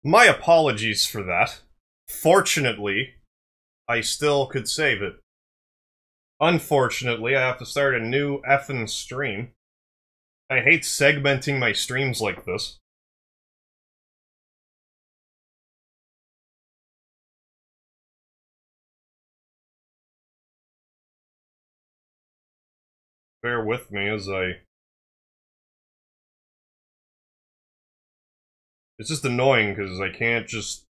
My apologies for that. Fortunately, I still could save it. Unfortunately, I have to start a new effing stream. I hate segmenting my streams like this. Bear with me as I... It's just annoying because I can't just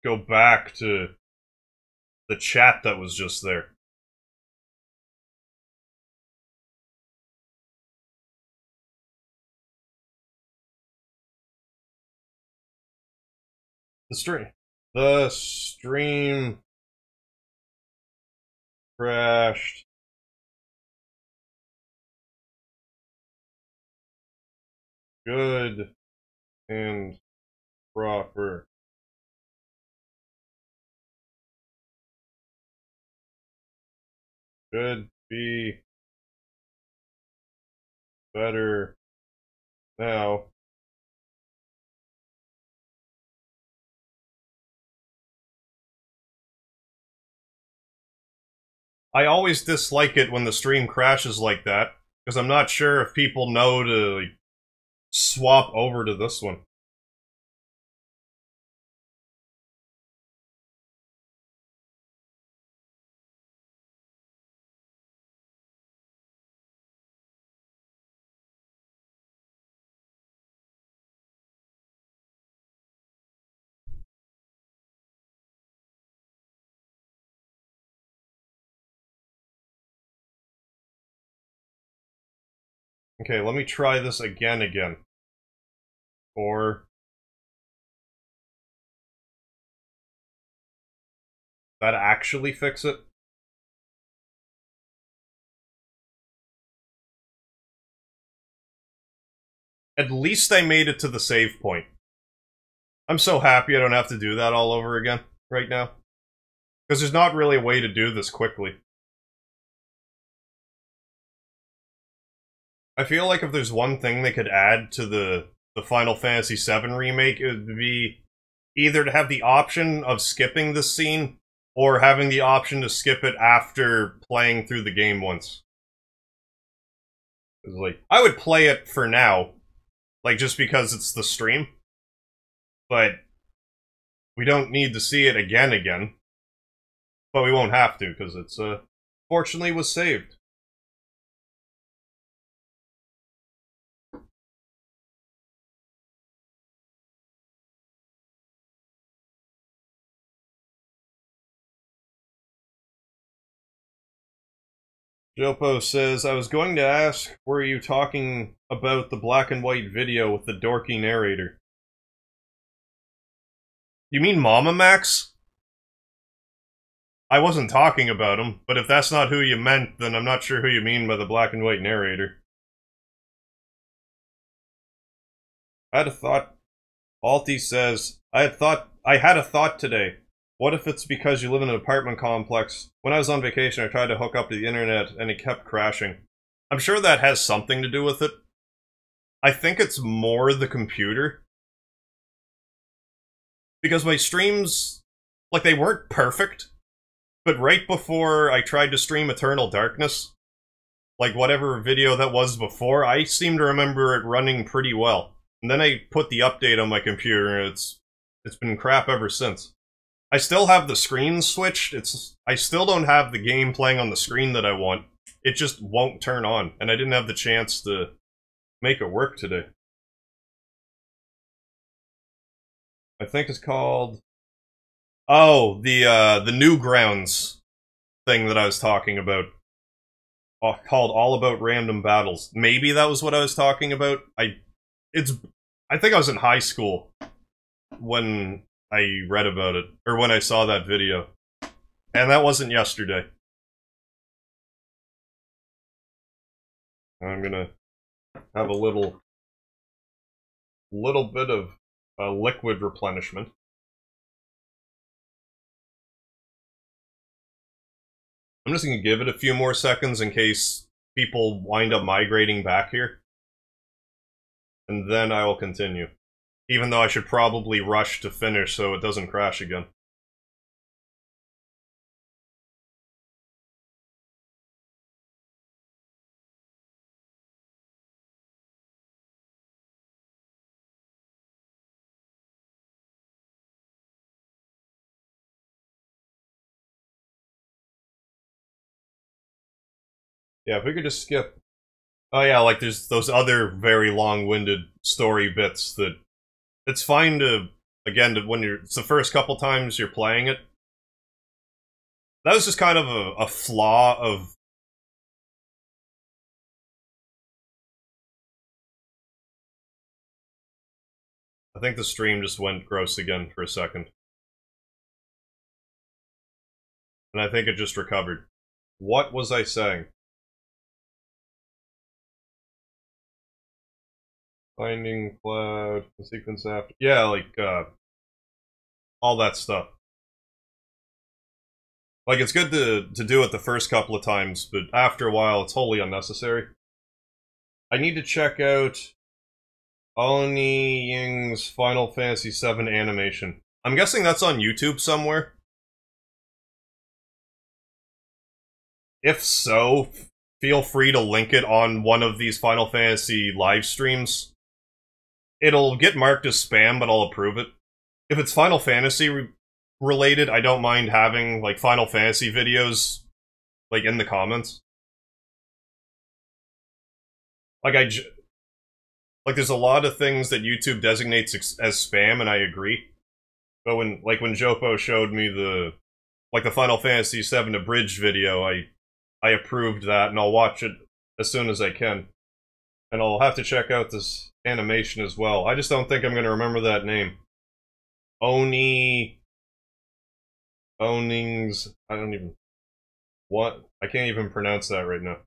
go back to the chat that was just there. The stream crashed. Good and proper. Should be better now. I always dislike it when the stream crashes like that, because I'm not sure if people know to like, swap over to this one. Okay, let me try this again. Or... that actually fix it? At least I made it to the save point. I'm so happy I don't have to do that all over again right now. Because there's not really a way to do this quickly. I feel like if there's one thing they could add to the Final Fantasy VII remake, it would be either to have the option of skipping this scene, or having the option to skip it after playing through the game once. Like, I would play it for now, like, just because it's the stream. But we don't need to see it again. But we won't have to, because it's, fortunately was saved. Jopo says, I was going to ask, were you talking about the black and white video with the dorky narrator? You mean Mama Max? I wasn't talking about him, but if that's not who you meant, then I'm not sure who you mean by the black and white narrator. I had a thought. Alti says, I had a thought today. What if it's because you live in an apartment complex? When I was on vacation, I tried to hook up to the internet, and it kept crashing. I'm sure that has something to do with it. I think it's more the computer. Because my streams, like, they weren't perfect, but right before I tried to stream Eternal Darkness, like whatever video that was before, I seem to remember it running pretty well. And then I put the update on my computer, and it's been crap ever since. I still have the screen switched, I still don't have the game playing on the screen that I want. It just won't turn on, and I didn't have the chance to make it work today. I think it's called... oh, the Newgrounds thing that I was talking about. Called All About Random Battles. Maybe that was what I was talking about. I think I was in high school when I read about it, or when I saw that video. And that wasn't yesterday. I'm gonna have a little bit of liquid replenishment. I'm just gonna give it a few more seconds in case people wind up migrating back here. And then I will continue. Even though I should probably rush to finish so it doesn't crash again. Yeah, if we could just skip... Oh yeah, like there's those other very long-winded story bits that... It's fine to, again, when you're... It's the first couple times you're playing it. That was just kind of a flaw of... I think the stream just went gross again for a second. And I think it just recovered. What was I saying? Finding cloud, the sequence after... Yeah, like, all that stuff. Like, it's good to do it the first couple of times, but after a while, it's wholly unnecessary. I need to check out Oni Ying's Final Fantasy VII animation. I'm guessing that's on YouTube somewhere. If so, feel free to link it on one of these Final Fantasy live streams. It'll get marked as spam, but I'll approve it. If it's Final Fantasy related, I don't mind having, like, Final Fantasy videos, like, in the comments. Like, there's a lot of things that YouTube designates as spam, and I agree. But when Jopo showed me the Final Fantasy VII abridged video, I approved that, and I'll watch it as soon as I can. And I'll have to check out this animation as well. I just don't think I'm going to remember that name. Onings... I don't even... What? I can't even pronounce that right now.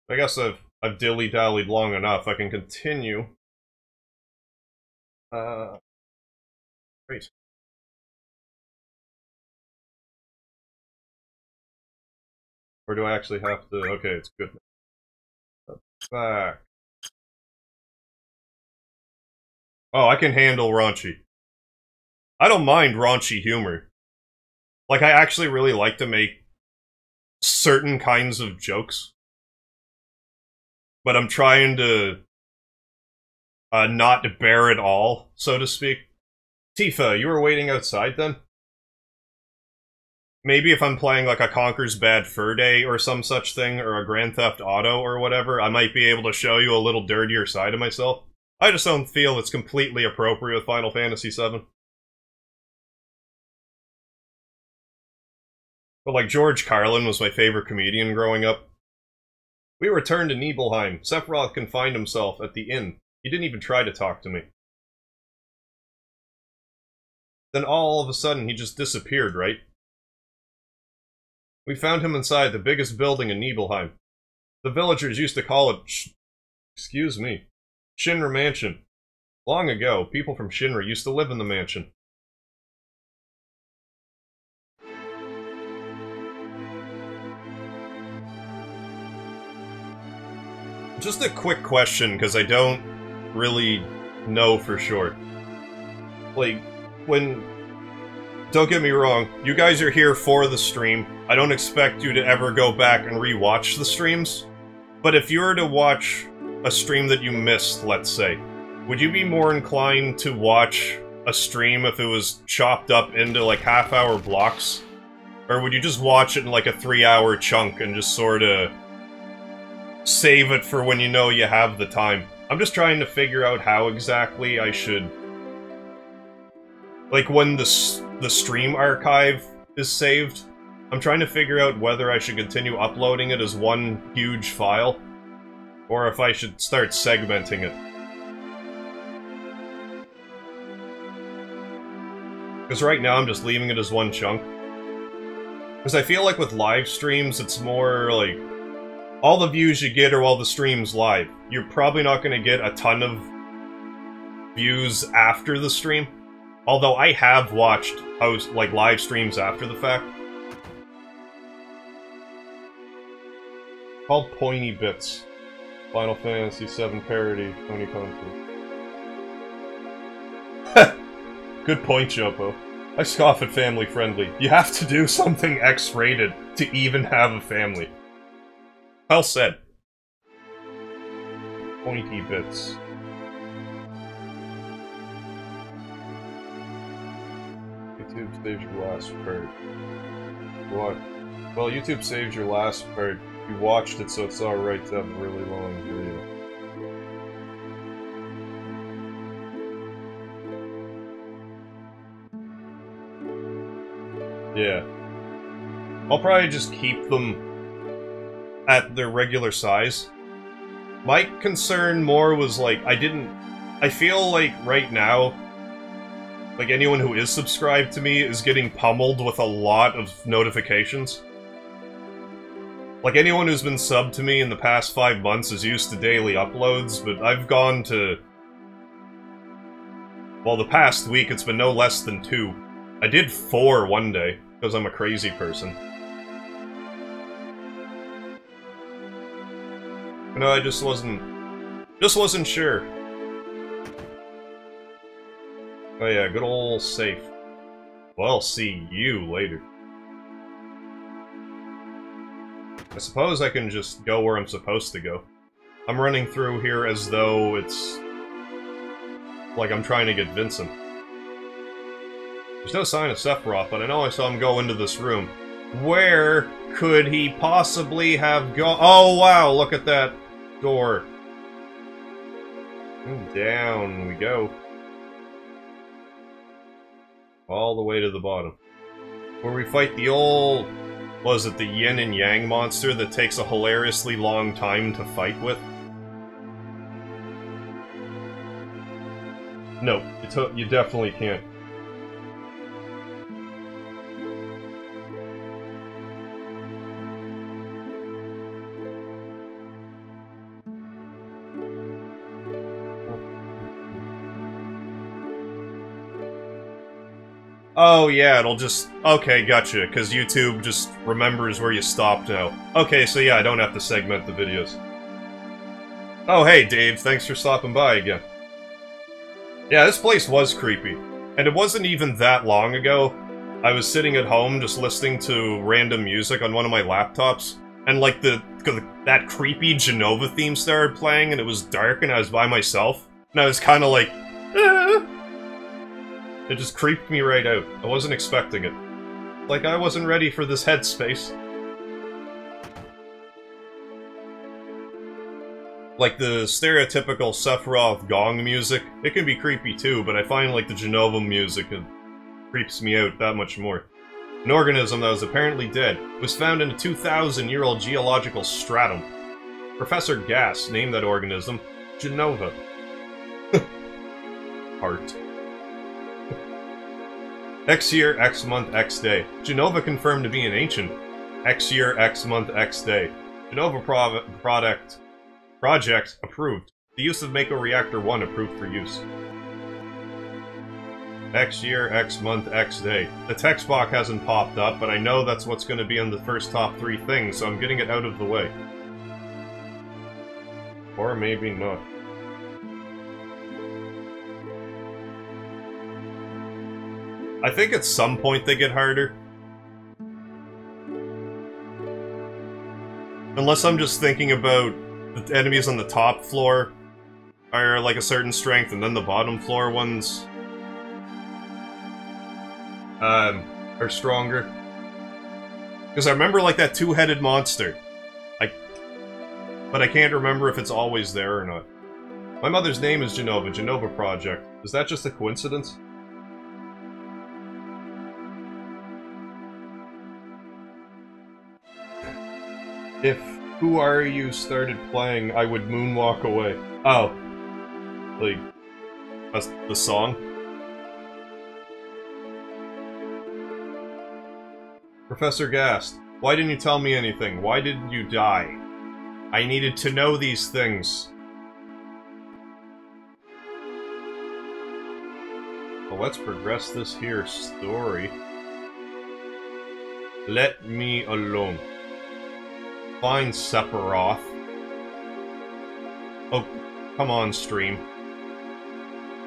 I guess I've dilly-dallied long enough. I can continue. Great. Or do I actually have to... Okay, it's good. Back. Oh, I can handle raunchy. I don't mind raunchy humor. Like, I actually really like to make certain kinds of jokes. But I'm trying to not bear it all, so to speak. Tifa, you were waiting outside then? Maybe if I'm playing like a Conker's Bad Fur Day or some such thing, or a Grand Theft Auto or whatever, I might be able to show you a little dirtier side of myself. I just don't feel it's completely appropriate with Final Fantasy VII. But like, George Carlin was my favorite comedian growing up. We returned to Nibelheim. Sephiroth confined himself at the inn. He didn't even try to talk to me. Then all of a sudden, he just disappeared, right? We found him inside the biggest building in Nibelheim. The villagers used to call it excuse me, Shinra Mansion. Long ago, people from Shinra used to live in the mansion. Just a quick question, because I don't really know for sure. Like, don't get me wrong, you guys are here for the stream. I don't expect you to ever go back and re-watch the streams. But if you were to watch a stream that you missed, let's say, would you be more inclined to watch a stream if it was chopped up into, like, half-hour blocks? Or would you just watch it in, like, a 3-hour chunk and just sorta save it for when you know you have the time? I'm just trying to figure out how exactly I should... Like, when the stream archive is saved, I'm trying to figure out whether I should continue uploading it as one huge file, or if I should start segmenting it. Because right now I'm just leaving it as one chunk. Because I feel like with live streams, it's more like, all the views you get are while the stream's live. You're probably not going to get a ton of views after the stream. Although I have watched live streams after the fact. Called Pointy Bits. Final Fantasy VII parody, Tony Conti. Good point, Jopo. I scoff at family friendly. You have to do something X-rated to even have a family. Well said. Pointy bits. YouTube saves your last part. What? Well, YouTube saves your last part. You watched it, so it's alright to have a really long video. Yeah. I'll probably just keep them at their regular size. My concern more was, like, I feel like right now, like, anyone who is subscribed to me is getting pummeled with a lot of notifications. Like, anyone who's been subbed to me in the past 5 months is used to daily uploads, but I've gone to... well, the past week it's been no less than 2. I did 4 one day, because I'm a crazy person. No, I just wasn't sure. Oh yeah, good ol' safe. Well, I'll see you later. I suppose I can just go where I'm supposed to go. I'm running through here as though it's... like I'm trying to get Vincent. There's no sign of Sephiroth, but I know I saw him go into this room. Where could he possibly have gone? Oh wow, look at that door. And down we go. All the way to the bottom. Where we fight the old... was it the yin and yang monster that takes a hilariously long time to fight with? No, you definitely can't. Oh yeah, it'll just... okay, gotcha, because YouTube just remembers where you stopped now. Okay, so yeah, I don't have to segment the videos. Oh hey, Dave, thanks for stopping by again. Yeah, this place was creepy. And it wasn't even that long ago. I was sitting at home just listening to random music on one of my laptops, and like that creepy Genova theme started playing, and it was dark and I was by myself, and I was kinda like, ah! It just creeped me right out. I wasn't expecting it. Like, I wasn't ready for this headspace. Like, the stereotypical Sephiroth gong music, it can be creepy too, but I find, like, the Genova music, it creeps me out that much more. An organism that was apparently dead was found in a 2,000-year-old geological stratum. Professor Gass named that organism Genova. Heart. X year, X month, X day. Genova confirmed to be an ancient. X year, X month, X day. Genova project approved. The use of Mako Reactor 1 approved for use. X year, X month, X day. The text box hasn't popped up, but I know that's what's going to be on the first top 3 things, so I'm getting it out of the way. Or maybe not. I think at some point they get harder. Unless I'm just thinking about the enemies on the top floor are like a certain strength, and then the bottom floor ones are stronger. Because I remember like that 2-headed monster. But I can't remember if it's always there or not. My mother's name is Genova Project. Is that just a coincidence? If Who Are You started playing, I would moonwalk away. Oh. Like, that's the song? Professor Gast, why didn't you tell me anything? Why didn't you die? I needed to know these things. Well, let's progress this here story. Let me alone. Find Sephiroth. Oh, come on, stream.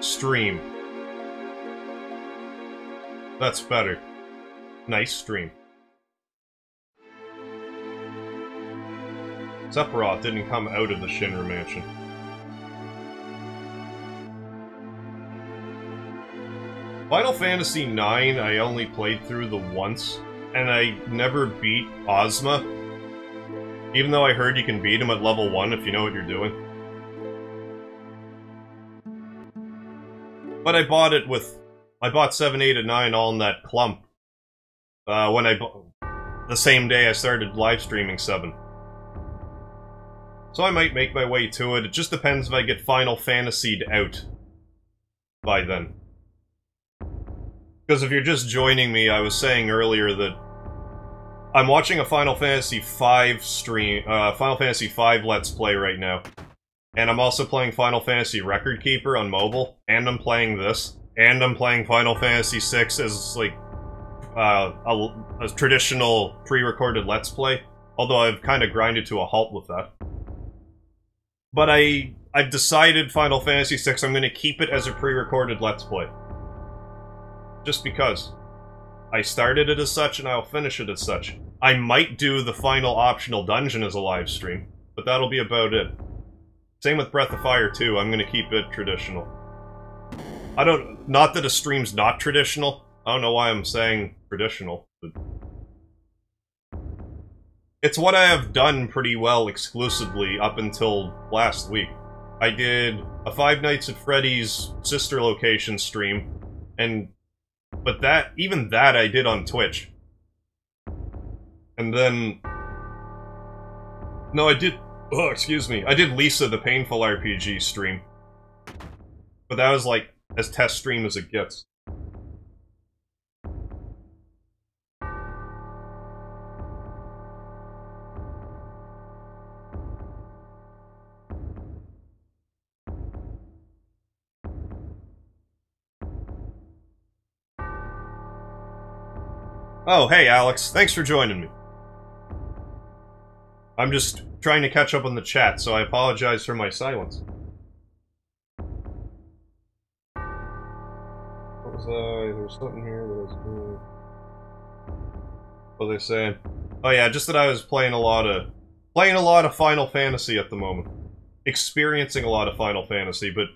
Stream. That's better. Nice stream. Sephiroth didn't come out of the Shinra mansion. Final Fantasy IX I only played through the once, and I never beat Ozma. Even though I heard you can beat him at level 1 if you know what you're doing. But I bought it with... I bought 7, 8, and 9 all in that clump. When the same day I started live streaming 7. So I might make my way to it. It just depends if I get Final Fantasied out by then. Because if you're just joining me, I was saying earlier that I'm watching a Final Fantasy V stream, Final Fantasy V Let's Play right now. And I'm also playing Final Fantasy Record Keeper on mobile, and I'm playing this, and I'm playing Final Fantasy VI as, like, a traditional pre-recorded Let's Play. Although I've kind of grinded to a halt with that. But I've decided Final Fantasy VI, I'm going to keep it as a pre-recorded Let's Play. Just because. I started it as such, and I'll finish it as such. I might do the final optional dungeon as a live stream, but that'll be about it. Same with Breath of Fire 2, I'm gonna keep it traditional. Not that a stream's not traditional. I don't know why I'm saying traditional, but... It's what I have done pretty well exclusively up until last week. I did a Five Nights at Freddy's sister location stream, but even that I did on Twitch. And then... No, I did... Oh, excuse me. I did Lisa the Painful RPG stream. But that was like, as test stream as it gets. Oh, hey Alex, thanks for joining me. I'm just trying to catch up on the chat, so I apologize for my silence. What was there's something here that was... What was I saying? Oh yeah, just that I was playing a lot of Final Fantasy at the moment. Experiencing a lot of Final Fantasy, but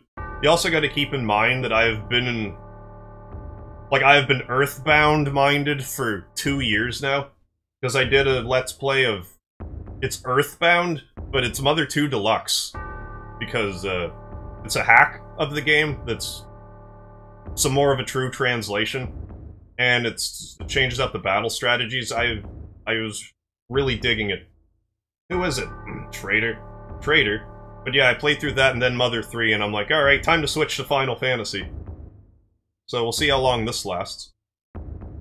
you also gotta keep in mind that I've been Earthbound-minded for 2 years now. Because I did a Let's Play of... It's Earthbound, but it's Mother 2 Deluxe. Because, it's a hack of the game that's some more of a true translation. And it changes up the battle strategies. I was really digging it. Who is it? Traitor. But yeah, I played through that and then Mother 3, and I'm like, alright, time to switch to Final Fantasy. So we'll see how long this lasts.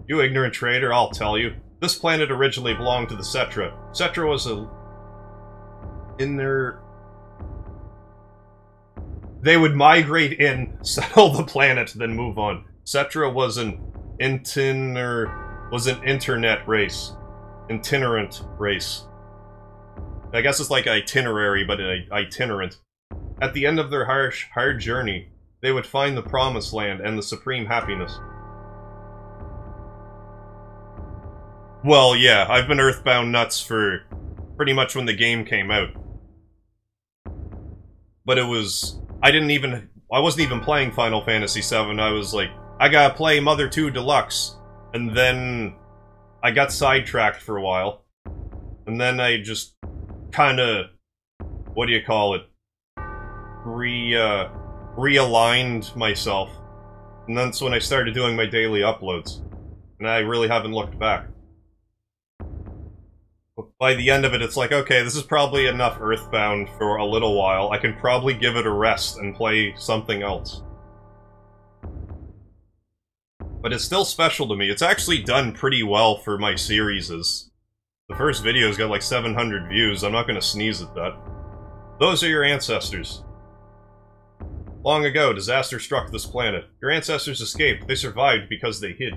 You ignorant traitor, I'll tell you. This planet originally belonged to the Cetra. Cetra was They would migrate in, settle the planet, then move on. Cetra was an internet race. Itinerant race. I guess it's like itinerary, but itinerant. At the end of their hard journey, they would find the Promised Land and the supreme happiness. Well, yeah, I've been Earthbound nuts for pretty much when the game came out. But it was... I wasn't even playing Final Fantasy VII, I was like, I gotta play Mother 2 Deluxe. And then I got sidetracked for a while. And then I just kinda... What do you call it? Realigned myself. And that's when I started doing my daily uploads. And I really haven't looked back. By the end of it, it's like, okay, this is probably enough Earthbound for a little while. I can probably give it a rest and play something else. But it's still special to me. It's actually done pretty well for my series. The first video's got like 700 views. I'm not gonna sneeze at that. Those are your ancestors. Long ago, disaster struck this planet. Your ancestors escaped. They survived because they hid.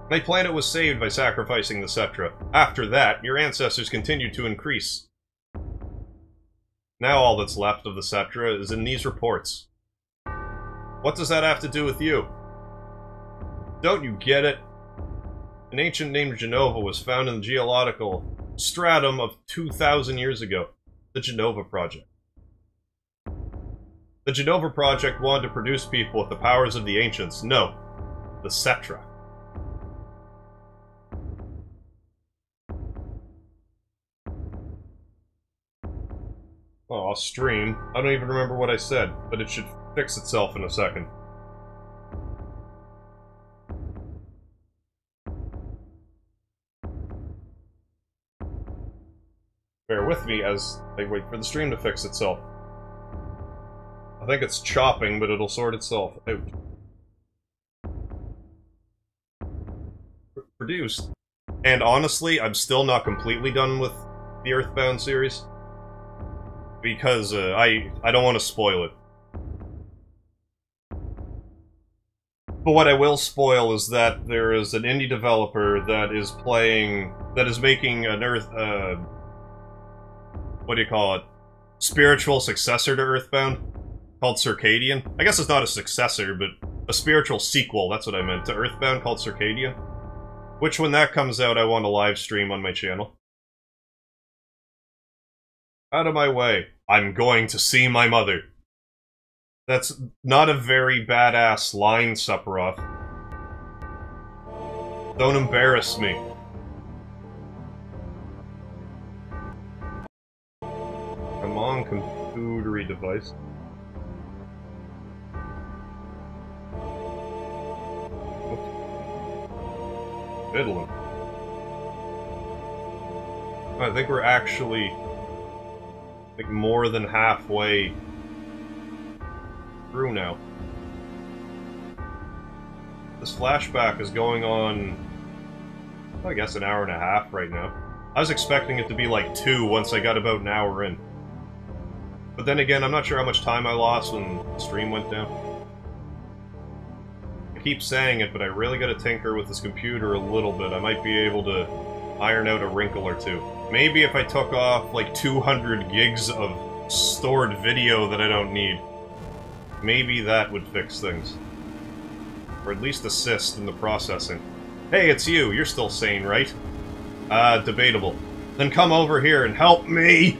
My planet was saved by sacrificing the Cetra. After that, your ancestors continued to increase. Now all that's left of the Cetra is in these reports. What does that have to do with you? Don't you get it? An ancient named Genova was found in the geological stratum of 2,000 years ago. The Genova Project. The Genova Project wanted to produce people with the powers of the ancients. No. The Cetra. Oh, I'll stream. I don't even remember what I said, but it should fix itself in a second. Bear with me as I wait for the stream to fix itself. I think it's chopping, but it'll sort itself out. Produced. And honestly, I'm still not completely done with the Earthbound series. Because I don't want to spoil it. But what I will spoil is that there is an indie developer that is making an what do you call it? Spiritual successor to Earthbound, called Circadian. I guess it's not a successor, but a spiritual sequel, that's what I meant, to Earthbound, called Circadian. Which, when that comes out, I want to live stream on my channel. Out of my way. I'm going to see my mother. That's not a very badass line, Sephiroth. Don't embarrass me. Come on, computery device. Fiddling. I think we're actually like more than halfway through now. This flashback is going on, I guess, an hour and a half right now. I was expecting it to be like 2 once I got about an hour in. But then again, I'm not sure how much time I lost when the stream went down. I keep saying it, but I really gotta tinker with this computer a little bit. I might be able to iron out a wrinkle or two. Maybe if I took off like 200 gigs of stored video that I don't need, maybe that would fix things. Or at least assist in the processing. Hey, it's you. You're still sane, right? Debatable. Then come over here and help me!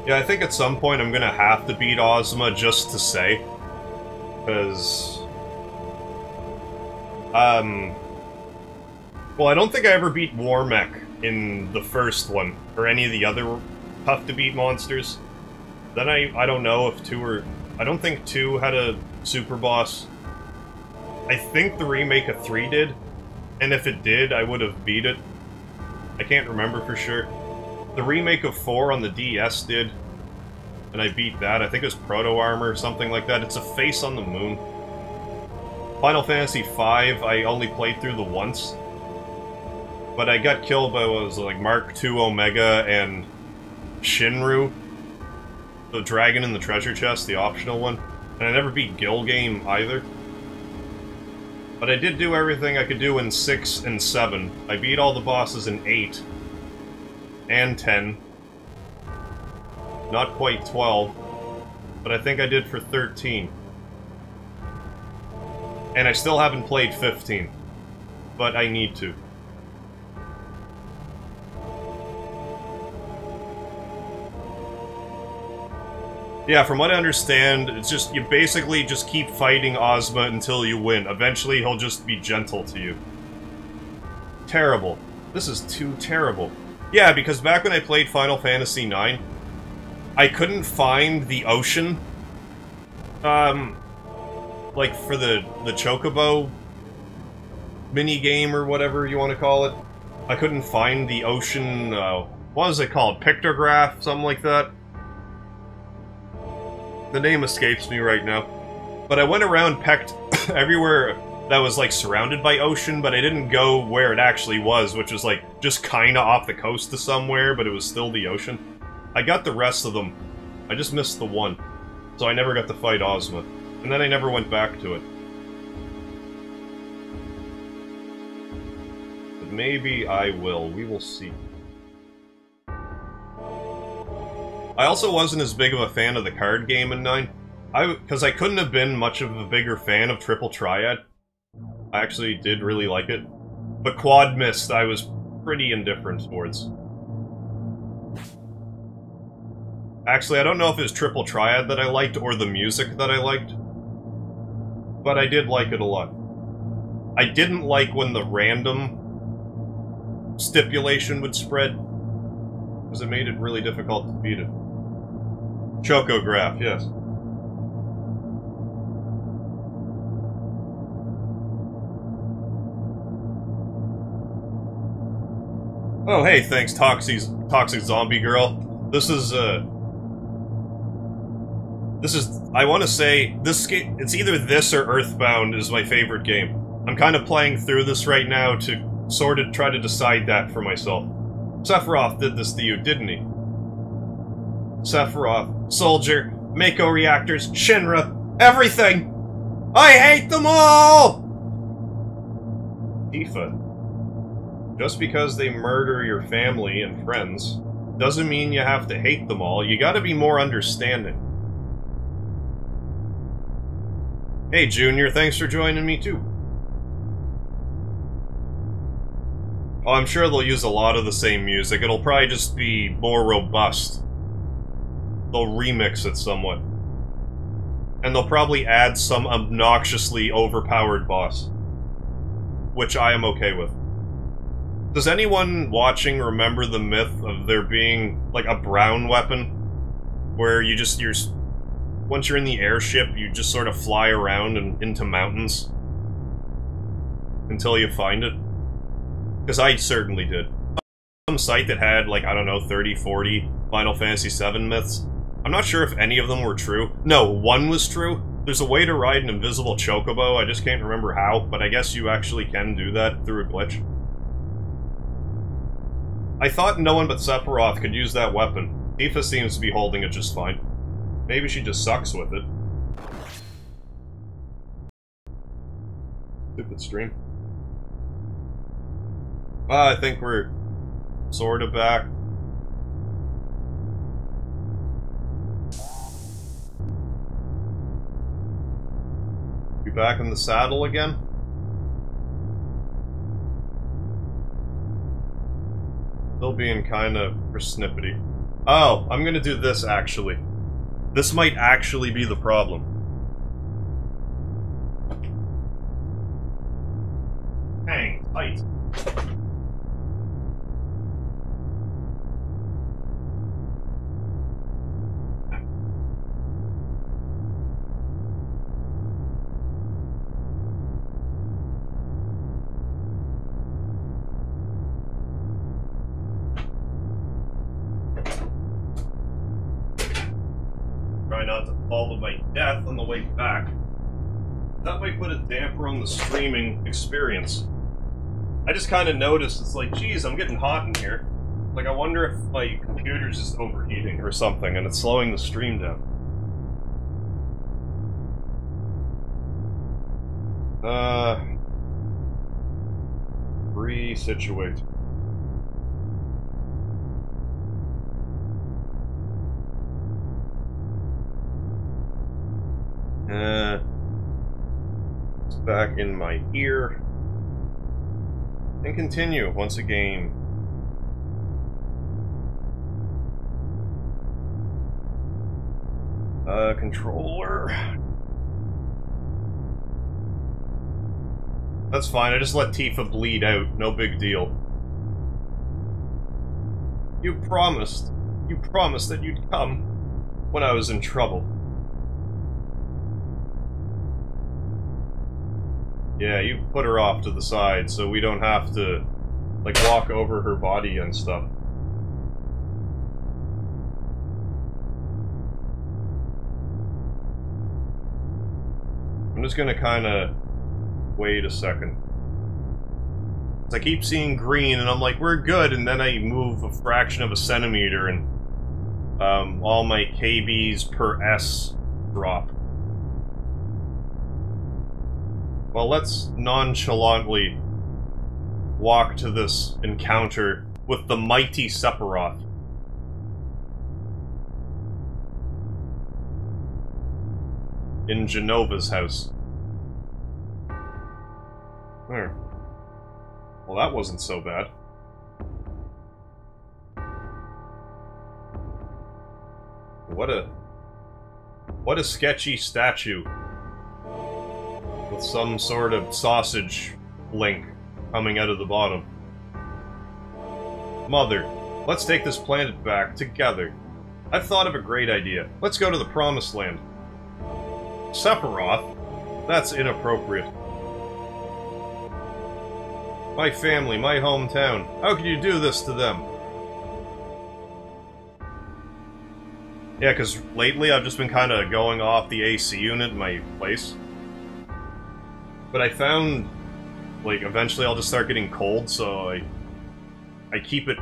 Yeah, I think at some point I'm gonna have to beat Ozma just to say. Because... well, I don't think I ever beat Warmech in the first one, or any of the other tough-to-beat monsters. Then I don't know if 2 or... I don't think 2 had a super boss. I think the remake of 3 did, and if it did, I would have beat it. I can't remember for sure. The remake of 4 on the DS did, and I beat that. I think it was Proto Armor or something like that. It's a face on the moon. Final Fantasy V, I only played through the once. But I got killed by, what was it, like Mark II Omega and Shinru. The dragon in the treasure chest, the optional one. And I never beat Gilgame either. But I did do everything I could do in 6 and 7. I beat all the bosses in 8. And 10. Not quite 12. But I think I did for 13. And I still haven't played 15. But I need to. Yeah, from what I understand, it's just, you basically just keep fighting Ozma until you win. Eventually, he'll just be gentle to you. Terrible. This is too terrible. Yeah, because back when I played Final Fantasy IX, I couldn't find the ocean. Like, for the Chocobo mini-game, or whatever you want to call it. I couldn't find the ocean, what was it called? Pictograph? Something like that? The name escapes me right now. But I went around, pecked everywhere that was, like, surrounded by ocean, but I didn't go where it actually was, which was, like, just kinda off the coast to somewhere, but it was still the ocean. I got the rest of them, I just missed the one. So I never got to fight Ozma. And then I never went back to it. But maybe I will. We will see. I also wasn't as big of a fan of the card game in 9. Because I couldn't have been much of a bigger fan of Triple Triad. I actually did really like it. But Quad Mist, I was pretty indifferent towards. Actually, I don't know if it was Triple Triad that I liked or the music that I liked. But I did like it a lot. I didn't like when the random stipulation would spread. Because it made it really difficult to beat it. Chocograph, yes. Oh, hey, thanks, Toxic Zombie Girl. This is, I want to say, this game, it's either this or Earthbound is my favorite game. I'm kind of playing through this right now to sort of try to decide that for myself. Sephiroth did this to you, didn't he? Sephiroth, Soldier, Mako Reactors, Shinra, everything! I hate them all! Tifa. Just because they murder your family and friends doesn't mean you have to hate them all. You gotta be more understanding. Hey, Junior, thanks for joining me, too. Oh, I'm sure they'll use a lot of the same music. It'll probably just be more robust. They'll remix it somewhat. And they'll probably add some obnoxiously overpowered boss. Which I am okay with. Does anyone watching remember the myth of there being, like, a brown weapon? Where you're once you're in the airship, you just sort of fly around and into mountains. Until you find it? Because I certainly did. Some site that had, like, I don't know, 30, 40 Final Fantasy VII myths. I'm not sure if any of them were true. No, one was true. There's a way to ride an invisible chocobo, I just can't remember how, but I guess you actually can do that through a glitch. I thought no one but Sephiroth could use that weapon. Tifa seems to be holding it just fine. Maybe she just sucks with it. Stupid stream. I think we're sort of back. You back in the saddle again? Still being kind of persnippety. Oh, I'm gonna do this, actually. This might actually be the problem. Hang tight. Try not to fall to my death on the way back. That might put a damper on the streaming experience. I just kind of noticed, it's like, geez, I'm getting hot in here. Like, I wonder if my computer's just overheating or something, and it's slowing the stream down. Resituate. It's back in my ear. And continue once again. Controller. That's fine, I just let Tifa bleed out, no big deal. You promised that you'd come when I was in trouble. Yeah, you put her off to the side so we don't have to, like, walk over her body and stuff. I'm just gonna kinda wait a second. 'Cause I keep seeing green and I'm like, we're good, and then I move a fraction of a centimeter and all my KBs per S drop. Well, let's nonchalantly walk to this encounter with the mighty Sephiroth. In Genova's house. There. Well, that wasn't so bad. What a sketchy statue. With some sort of sausage link coming out of the bottom. Mother, let's take this planet back together. I've thought of a great idea. Let's go to the Promised Land. Sephiroth? That's inappropriate. My family, my hometown. How could you do this to them? Yeah, because lately I've just been kind of going off the AC unit in my place. But I found, like, eventually I'll just start getting cold, so I keep it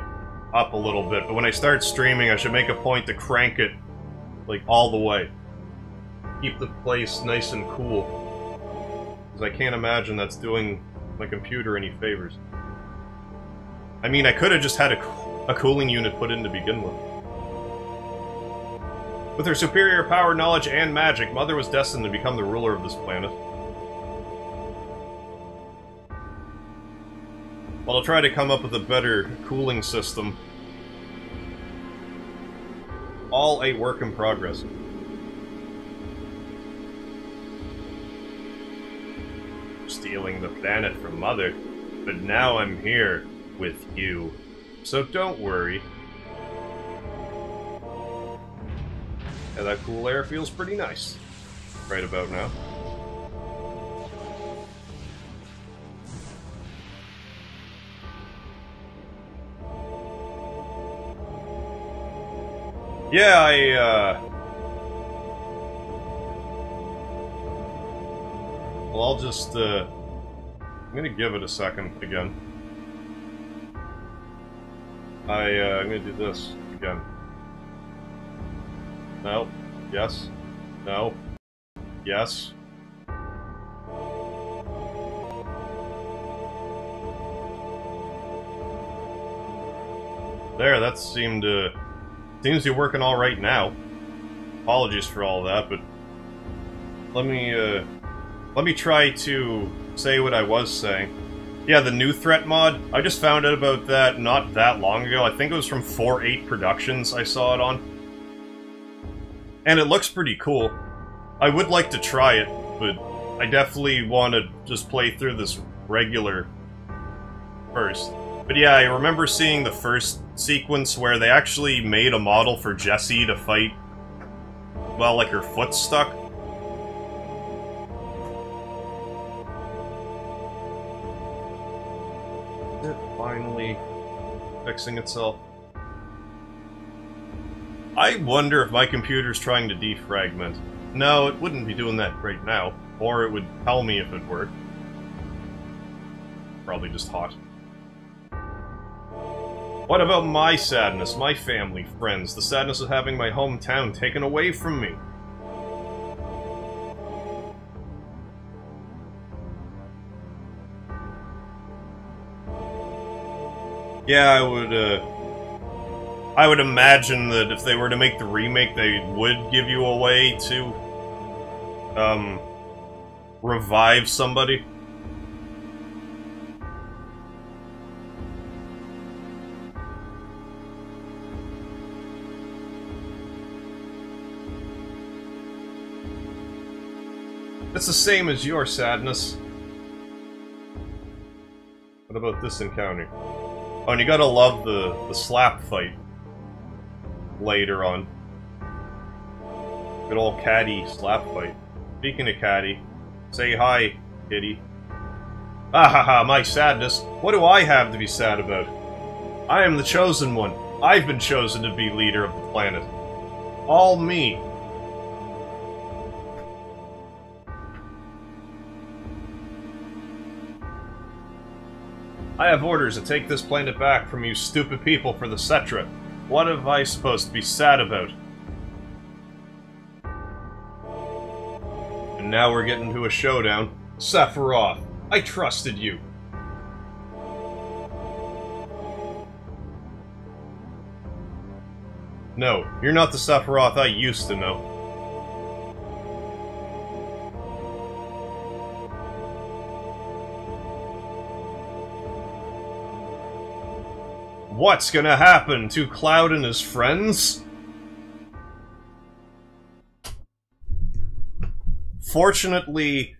up a little bit. But when I start streaming, I should make a point to crank it, like, all the way. Keep the place nice and cool. Because I can't imagine that's doing my computer any favors. I mean, I could have just had a cooling unit put in to begin with. With her superior power, knowledge, and magic, Mother was destined to become the ruler of this planet. Well, I'll try to come up with a better cooling system. All a work in progress. Stealing the planet from Mother, but now I'm here with you. So don't worry. Yeah, that cool air feels pretty nice. Right about now. Yeah, well, I'll just, I'm gonna give it a second again. I'm gonna do this again. No. Yes. No. Yes. There, that seems to be working all right now. Apologies for all that, but let me try to say what I was saying. Yeah, the new threat mod, I just found out about that not that long ago. I think it was from 4-8 Productions I saw it on. And it looks pretty cool. I would like to try it, but I definitely want to just play through this regular first. But yeah, I remember seeing the first sequence where they actually made a model for Jessie to fight, well, like her foot's stuck. Is it finally fixing itself? I wonder if my computer's trying to defragment. No, it wouldn't be doing that right now. Or it would tell me if it were. Probably just hot. What about my sadness, my family, friends, the sadness of having my hometown taken away from me? Yeah, I would imagine that if they were to make the remake, they would give you a way to, revive somebody. It's the same as your sadness. What about this encounter? Oh, and you gotta love the slap fight later on. Good old Caddy slap fight. Speaking of Caddy, say hi, kitty. Ah ha ha, my sadness. What do I have to be sad about? I am the chosen one. I've been chosen to be leader of the planet. All me. I have orders to take this planet back from you stupid people for the Cetra. What am I supposed to be sad about? And now we're getting to a showdown. Sephiroth, I trusted you. No, you're not the Sephiroth I used to know. What's gonna happen to Cloud and his friends? Fortunately,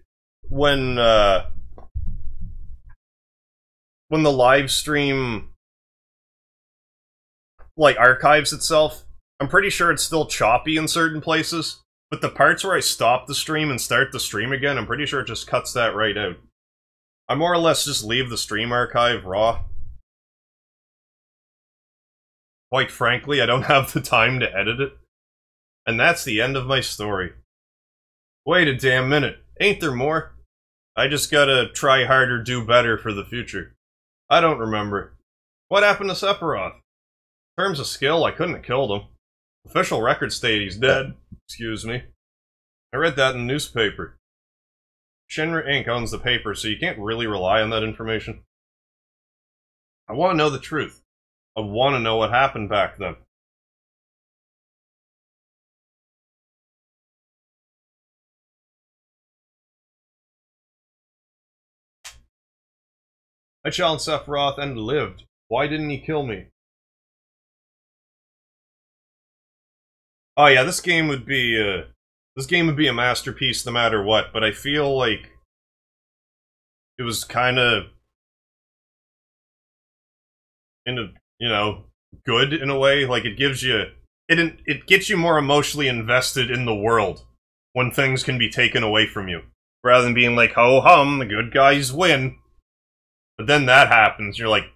when the live stream like archives itself, I'm pretty sure it's still choppy in certain places, but the parts where I stop the stream and start the stream again, I'm pretty sure it just cuts that right out. I more or less just leave the stream archive raw. Quite frankly, I don't have the time to edit it. And that's the end of my story. Wait a damn minute, ain't there more? I just gotta try harder, do better for the future. I don't remember. What happened to Sephiroth? In terms of skill, I couldn't have killed him. Official records state he's dead. Excuse me. I read that in the newspaper. Shinra Inc. owns the paper, so you can't really rely on that information. I want to know the truth. I want to know what happened back then. I challenged Sephiroth and lived. Why didn't he kill me? Oh yeah, this game would be a masterpiece no matter what, but I feel like it was kind of good in a way. Like it gives you it gets you more emotionally invested in the world when things can be taken away from you, rather than being like, ho hum, the good guys win. But then that happens, you're like,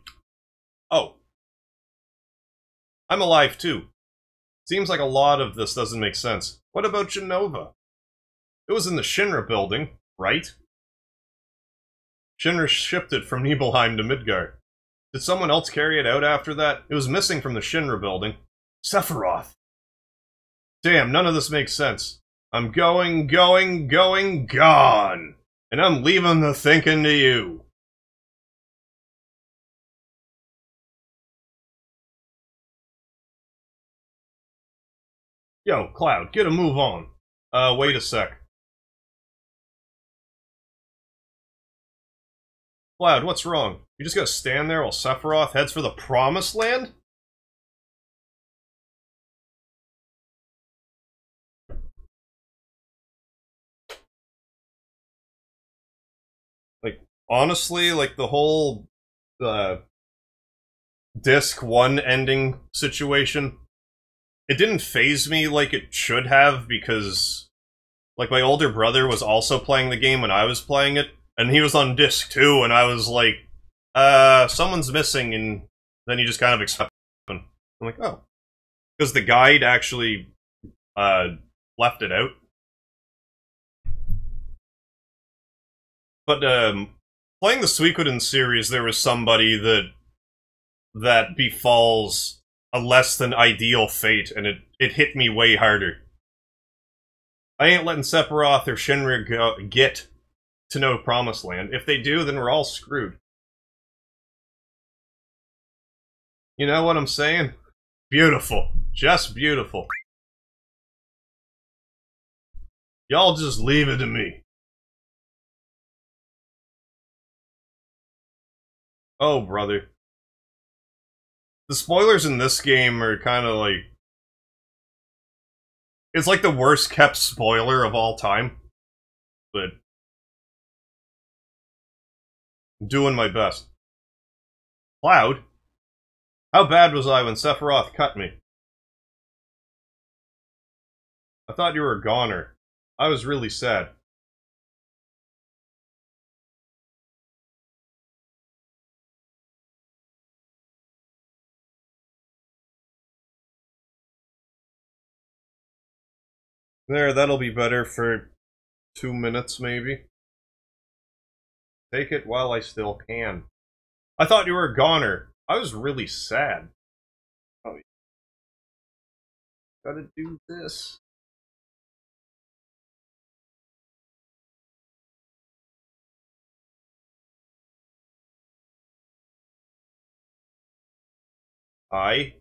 oh, I'm alive too. Seems like a lot of this doesn't make sense. What about Genova? It was in the Shinra building, right? Shinra shipped it from Nibelheim to Midgar. Did someone else carry it out after that? It was missing from the Shinra building. Sephiroth! Damn, none of this makes sense. I'm going, gone! And I'm leaving the thinking to you. Yo, Cloud, get a move on. Wait a sec. Cloud, what's wrong? You just gotta stand there while Sephiroth heads for the Promised Land? Like, honestly, like, the whole, Disc 1 ending situation, it didn't faze me like it should have, because, like, my older brother was also playing the game when I was playing it, and he was on Disc 2, and I was like, someone's missing, and then he just kind of accepted it. I'm like, oh. Because the guide actually, left it out. But, playing the Suikoden series, there was somebody that befalls a less than ideal fate, and it hit me way harder. I ain't letting Sephiroth or Shinra get to no Promised Land. If they do, then we're all screwed. You know what I'm saying? Beautiful. Just beautiful. Y'all just leave it to me. Oh, brother. The spoilers in this game are kind of like... It's like the worst kept spoiler of all time. But... I'm doing my best. Cloud? How bad was I when Sephiroth cut me? I thought you were a goner. I was really sad. There, that'll be better for 2 minutes, maybe. Take it while I still can. I thought you were a goner. I was really sad. Oh, Gotta do this. I,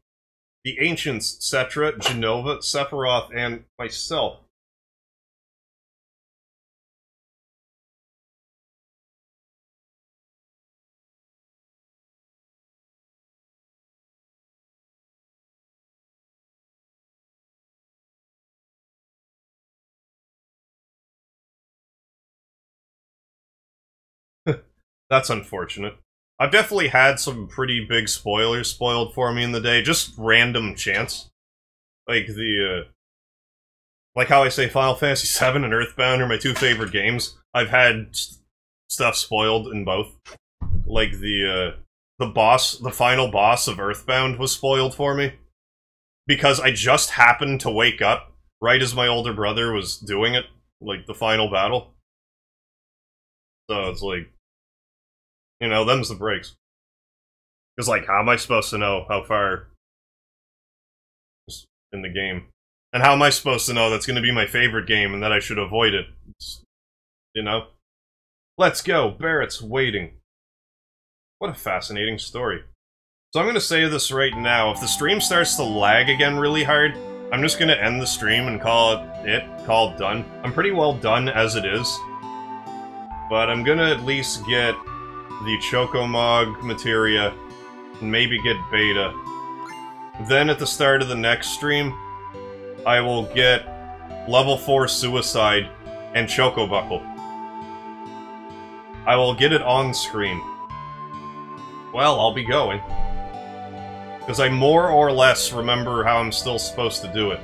the Ancients, Cetra, Genova, Sephiroth, and myself. That's unfortunate. I've definitely had some pretty big spoilers spoiled for me in the day, just random chance. Like like how I say Final Fantasy VII and Earthbound are my two favorite games. I've had stuff spoiled in both. Like the final boss of Earthbound was spoiled for me. Because I just happened to wake up right as my older brother was doing it, like the final battle. So it's like, you know, them's the breaks. Because, like, how am I supposed to know how far in the game? And how am I supposed to know that's going to be my favorite game and that I should avoid it? You know? Let's go, Barrett's waiting. What a fascinating story. So I'm going to say this right now, if the stream starts to lag again really hard, I'm just going to end the stream and call it done. I'm pretty well done as it is. But I'm going to at least get the Chocomog materia, and maybe get Beta. Then at the start of the next stream, I will get level 4 Suicide and Chocobuckle. I will get it on screen. Well, I'll be going. Because I more or less remember how I'm still supposed to do it.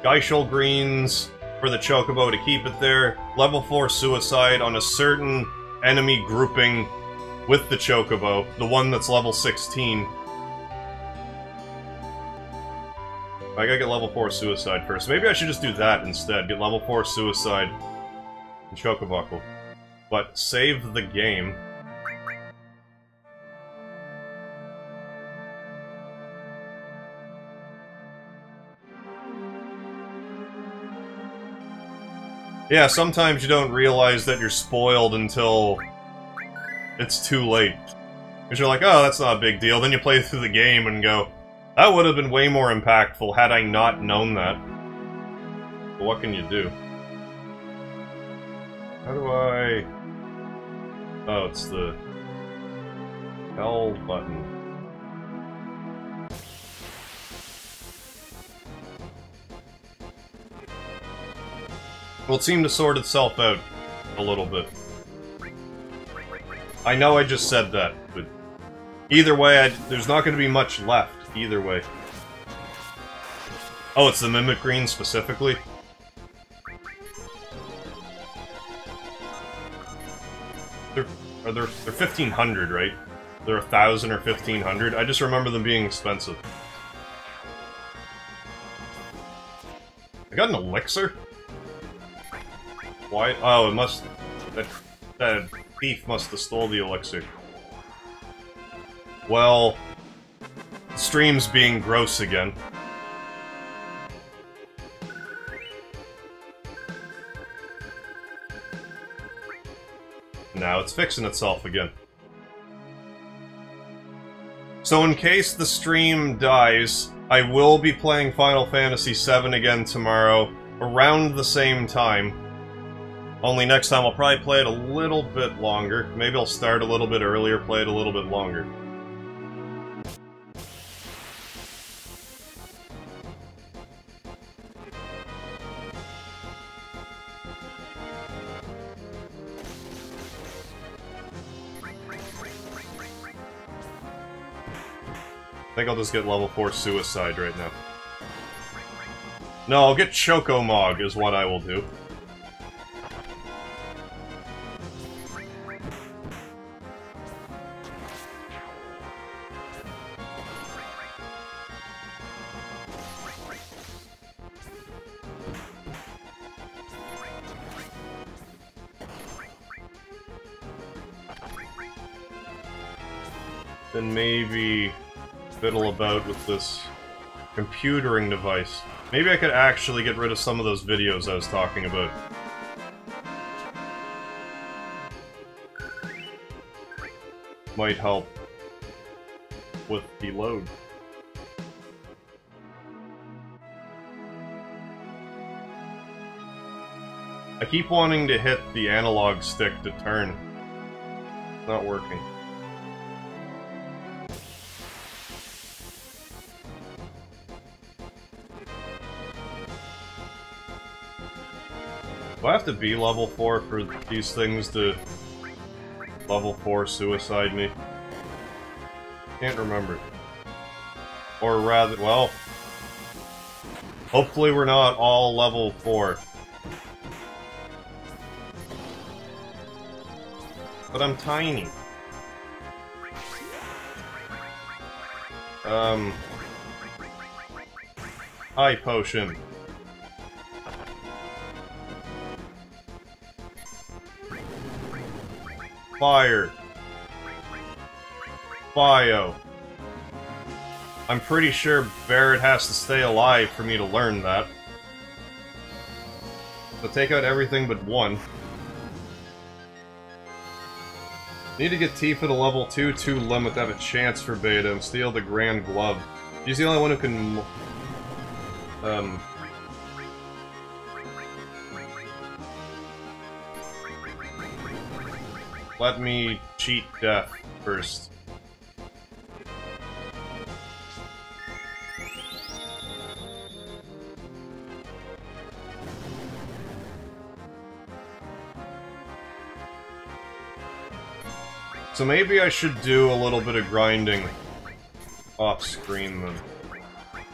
Geishel Greens for the Chocobo to keep it there, level 4 Suicide on a certain enemy grouping with the Chocobo, the one that's level 16. I gotta get level 4 Suicide first. Maybe I should just do that instead. Get level 4 Suicide and Chocobuckle. But save the game. Yeah, sometimes you don't realize that you're spoiled until it's too late. Because you're like, oh, that's not a big deal. Then you play through the game and go, that would have been way more impactful had I not known that. But what can you do? How do I... Oh, it's the L button. Well, it seemed to sort itself out a little bit. I know I just said that, but either way, there's not going to be much left, either way. Oh, it's the Mimic Green specifically? They're 1,500, right? They're 1,000 or 1,500? I just remember them being expensive. I got an elixir? Why? Oh, it must... That thief must have stole the elixir. Well... The stream's being gross again. Now it's fixing itself again. So in case the stream dies, I will be playing Final Fantasy VII again tomorrow, around the same time. Only next time I'll probably play it a little bit longer. Maybe I'll start a little bit earlier, play it a little bit longer. I think I'll just get level 4 Suicide right now. No, I'll get Chocomog is what I will do. Then maybe fiddle about with this computering device. Maybe I could actually get rid of some of those videos I was talking about. Might help with the load. I keep wanting to hit the analog stick to turn. It's not working. Do I have to be level 4 for these things to level 4 suicide me? Can't remember. Or rather, well, hopefully we're not all level 4. But I'm tiny. High potion. Fire. Bio. I'm pretty sure Barret has to stay alive for me to learn that. So take out everything but one. Need to get Tifa to level 2 to limit to have a chance for Beta and steal the Grand Glove. She's the only one who can... Let me cheat death first. So maybe I should do a little bit of grinding off screen then.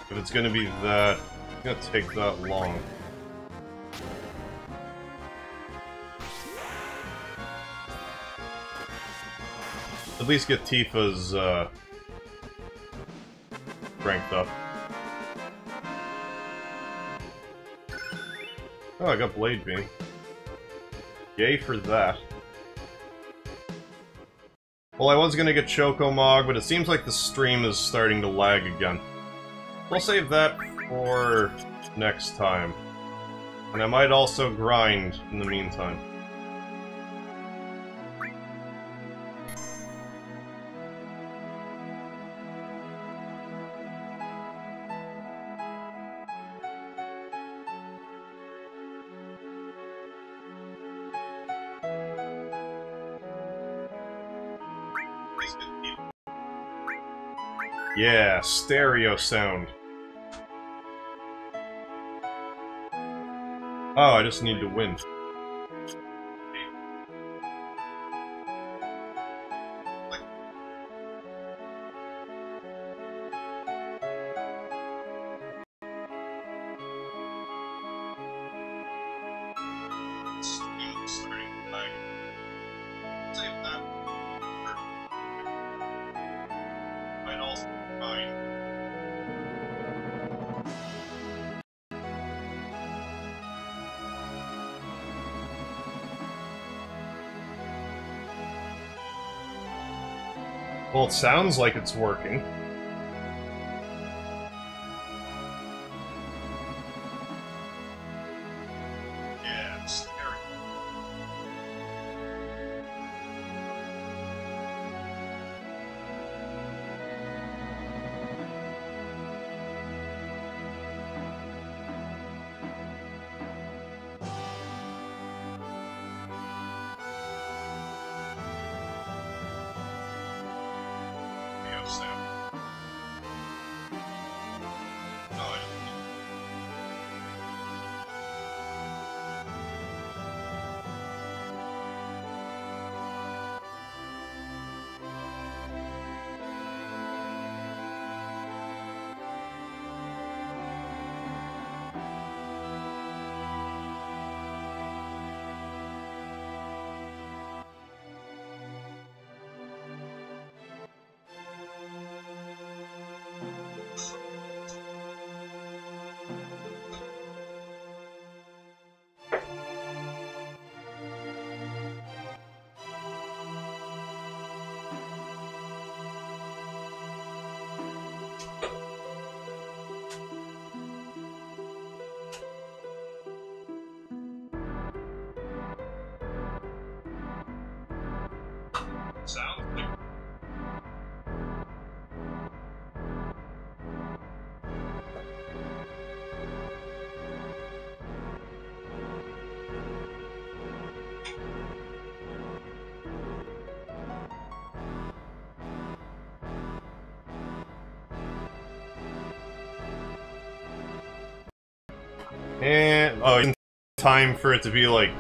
If it's gonna be that, it's gonna take that long. At least get Tifa's, ranked up. Oh, I got Blade Beam. Yay for that. Well, I was gonna get Choco Mog, but it seems like the stream is starting to lag again. We'll save that for next time. And I might also grind in the meantime. Yeah, stereo sound. Oh, I just need to win. Well, it sounds like it's working. Yeah, it's scary. Sound. And, oh, in time for it to be like